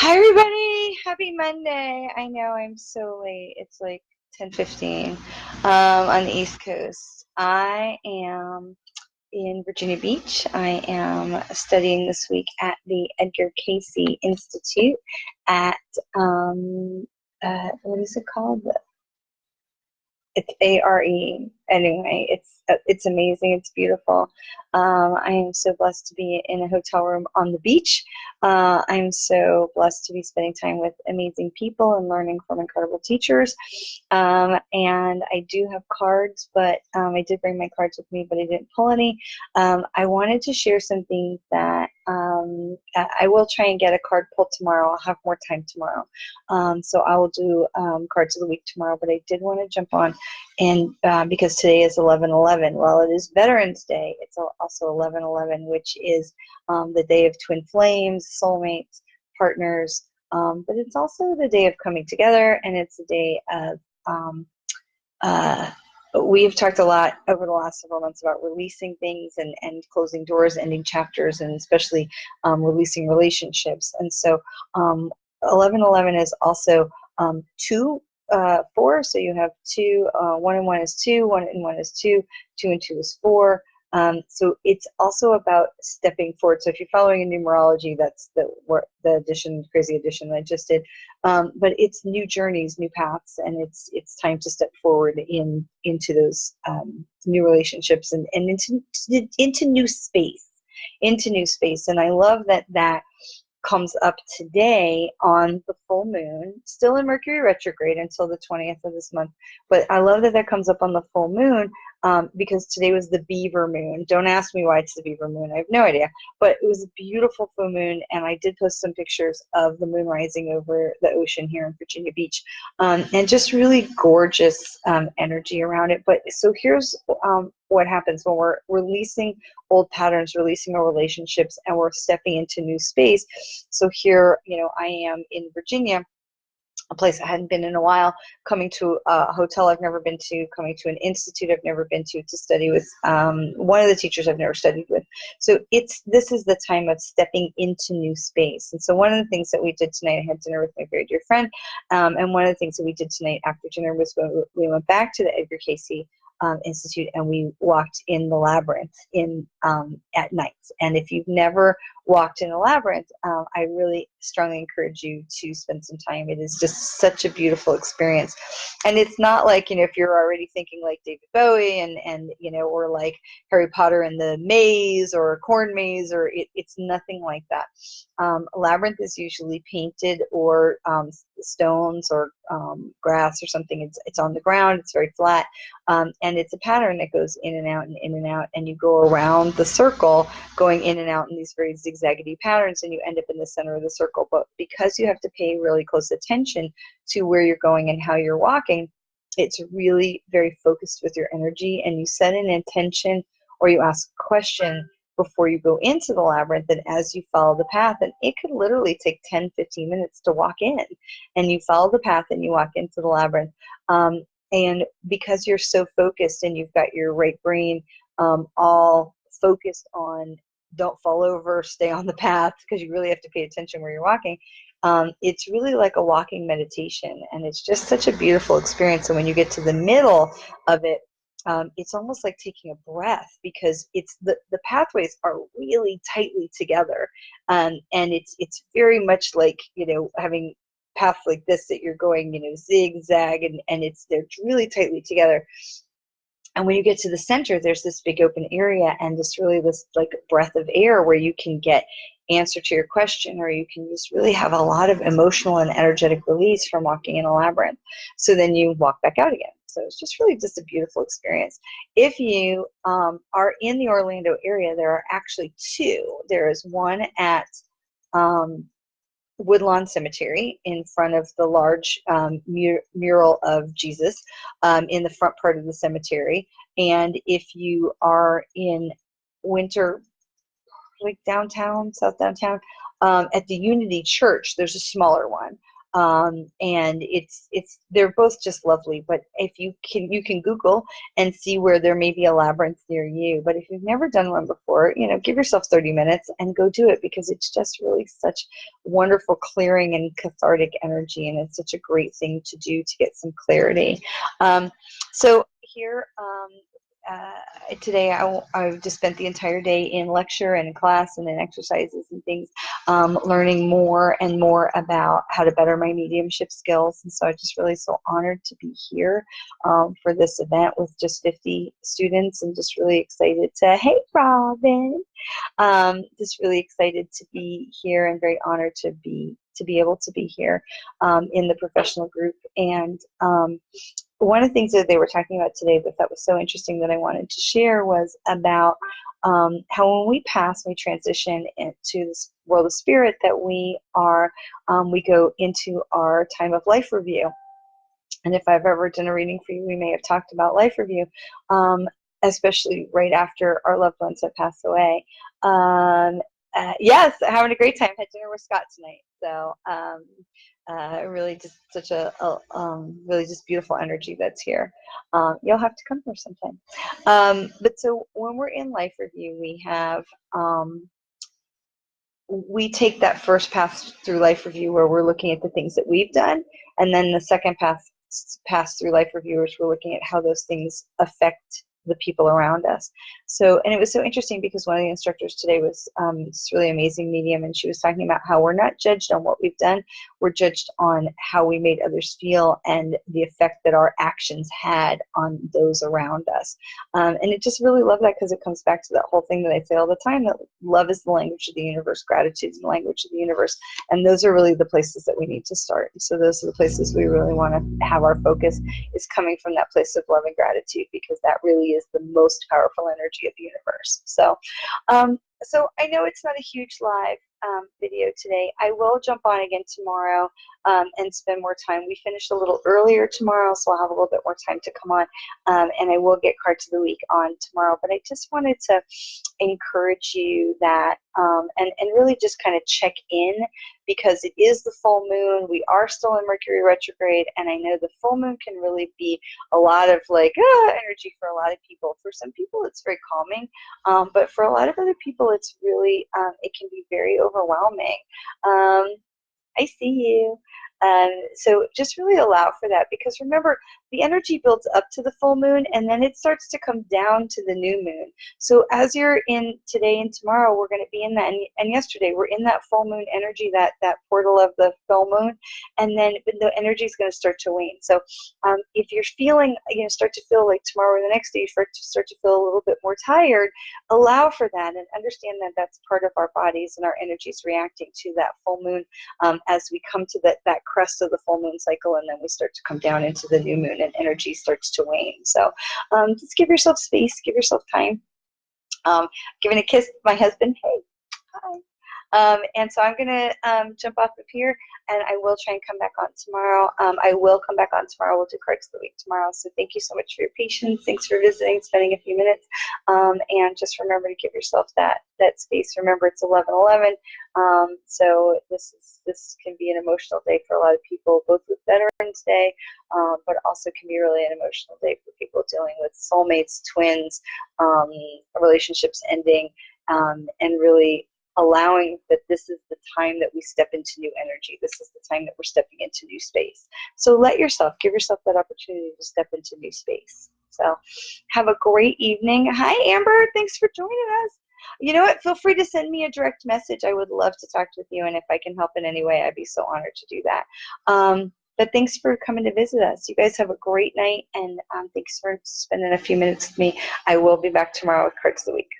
Hi everybody! Happy Monday. I know I'm so late. It's like 10:15 on the East Coast. I am in Virginia Beach. I am studying this week at the Edgar Cayce Institute at what is it called? It's ARE. Anyway, it's amazing. It's beautiful. I am so blessed to be in a hotel room on the beach. I'm so blessed to be spending time with amazing people and learning from incredible teachers. And I do have cards, but I did bring my cards with me, but I didn't pull any. I wanted to share something that I will try and get a card pulled tomorrow. I'll have more time tomorrow. So I will do cards of the week tomorrow, but I did want to jump on and because today is 11/11. Well, it is Veterans Day. It's also 11/11, which is the day of twin flames, soulmates, partners, but it's also the day of coming together, and it's the day of we've talked a lot over the last several months about releasing things and closing doors, ending chapters, and especially releasing relationships. And so 11/11 is also 2, 4. So you have 2, 1 and 1 is 2, 1 and 1 is 2, 2 and 2 is 4. So it's also about stepping forward. So if you're following in numerology, that's the addition, crazy addition that I just did. But it's new journeys, new paths, and it's time to step forward into those new relationships and into new space, into new space. And I love that comes up today on the full moon, still in Mercury retrograde until the 20th of this month. But I love that comes up on the full moon because today was the beaver moon. Don't ask me why it's the beaver moon. I have no idea. But it was a beautiful full moon, and I did post some pictures of the moon rising over the ocean here in Virginia Beach, and just really gorgeous energy around it. But so here's what happens when we're releasing old patterns, releasing our relationships, and we're stepping into new space. So here, I am in Virginia, a place I hadn't been in a while, coming to a hotel I've never been to, coming to an institute I've never been to study with one of the teachers I've never studied with. So this is the time of stepping into new space. And so one of the things that we did tonight, I had dinner with my very dear friend, and one of the things that we did tonight after dinner was we went back to the Edgar Cayce Institute, and we walked in the labyrinth at night. And if you've never walked in a labyrinth, I really strongly encourage you to spend some time. It is just such a beautiful experience. And it's not like, if you're already thinking like David Bowie and or like Harry Potter and the maze or corn maze, or it's nothing like that. A labyrinth is usually painted or stones or grass or something. It's on the ground. It's very flat. And it's a pattern that goes in and out and in and out, and you go around the circle going in and out in these very zigzaggedy patterns, and you end up in the center of the circle. But because you have to pay really close attention to where you're going and how you're walking, it's really very focused with your energy, and you set an intention or you ask a question before you go into the labyrinth, and as you follow the path, and it could literally take 10-15 minutes to walk in, and you follow the path and you walk into the labyrinth. And because you're so focused and you've got your right brain all focused on don't fall over, stay on the path, because you really have to pay attention where you're walking, it's really like a walking meditation, and it's just such a beautiful experience. And when you get to the middle of it, it's almost like taking a breath, because it's the pathways are really tightly together, and it's very much like having path like this that you're going zigzag, and they're really tightly together. And when you get to the center, there's this big open area, and this like breath of air where you can get answer to your question, or you can just really have a lot of emotional and energetic release from walking in a labyrinth. So then you walk back out again. So it's just really just a beautiful experience. If you are in the Orlando area, there are actually 2. There is one at Woodlawn Cemetery in front of the large mural of Jesus in the front part of the cemetery. And if you are in Winter, like downtown, south downtown, at the Unity Church, there's a smaller one. And they're both just lovely. But if you can Google and see where there may be a labyrinth near you. But if you've never done one before, give yourself 30 minutes and go do it, because it's just really such wonderful clearing and cathartic energy, and it's such a great thing to do to get some clarity. So here today, I've just spent the entire day in lecture and in class and in exercises and things, learning more and more about how to better my mediumship skills. And so I'm just really so honored to be here for this event with just 50 students, and just really excited to, hey, Robin, just really excited to be here and very honored to be able to be here in the professional group. And one of the things that they were talking about today that was so interesting that I wanted to share was about how when we pass, we transition into this world of spirit, that we go into our time of life review. And if I've ever done a reading for you, we may have talked about life review, especially right after our loved ones have passed away. Yes, having a great time. Had dinner with Scott tonight. So really just such a really just beautiful energy that's here. You'll have to come here sometime. But so when we're in life review, we take that first pass through life review where we're looking at the things that we've done, and then the second pass through life reviewers, we're looking at how those things affect the people around us. So, and it was so interesting because one of the instructors today was this really amazing medium, and she was talking about how we're not judged on what we've done, we're judged on how we made others feel and the effect that our actions had on those around us. And it just really love that, because it comes back to that whole thing that I say all the time, that love is the language of the universe, gratitude is the language of the universe, and those are really the places that we need to start. So those are the places we really want to have our focus, is coming from that place of love and gratitude, because that really is the most powerful energy of the universe. So, so I know it's not a huge live video today. I will jump on again tomorrow and spend more time. We finished a little earlier tomorrow, so I'll have a little bit more time to come on, and I will get cards of the week on tomorrow. But I just wanted to encourage you that, and really just kind of check in, because it is the full moon. We are still in Mercury retrograde, and I know the full moon can really be a lot of energy for a lot of people. For some people, it's very calming, but for a lot of other people, it's really, it can be very overwhelming. I see you. So just really allow for that, because remember, the energy builds up to the full moon, and then it starts to come down to the new moon. So as you're in today and tomorrow, we're going to be in that, and yesterday, we're in that full moon energy, that portal of the full moon, and then the energy is going to start to wane. So if you're feeling, start to feel like tomorrow or the next day, you start to feel a little bit more tired, allow for that, and understand that that's part of our bodies and our energies reacting to that full moon, as we come to that crest of the full moon cycle, and then we start to come down into the new moon, and energy starts to wane. So just give yourself space, give yourself time. Giving a kiss to my husband. Hey, hi. And so I'm going to jump off of here, and I will try and come back on tomorrow. I will come back on tomorrow. We'll do cards of the week tomorrow. So thank you so much for your patience. Thanks for visiting, spending a few minutes. And just remember to give yourself that space. Remember, it's 11/11. So this can be an emotional day for a lot of people, both with Veterans Day, but also can be really an emotional day for people dealing with soulmates, twins, relationships ending, and really allowing that this is the time that we step into new energy. This is the time that we're stepping into new space. So give yourself that opportunity to step into new space. So have a great evening. Hi, Amber. Thanks for joining us. You know what? Feel free to send me a direct message. I would love to talk with you, and if I can help in any way, I'd be so honored to do that. But thanks for coming to visit us. You guys have a great night, and thanks for spending a few minutes with me. I will be back tomorrow with cards of the week.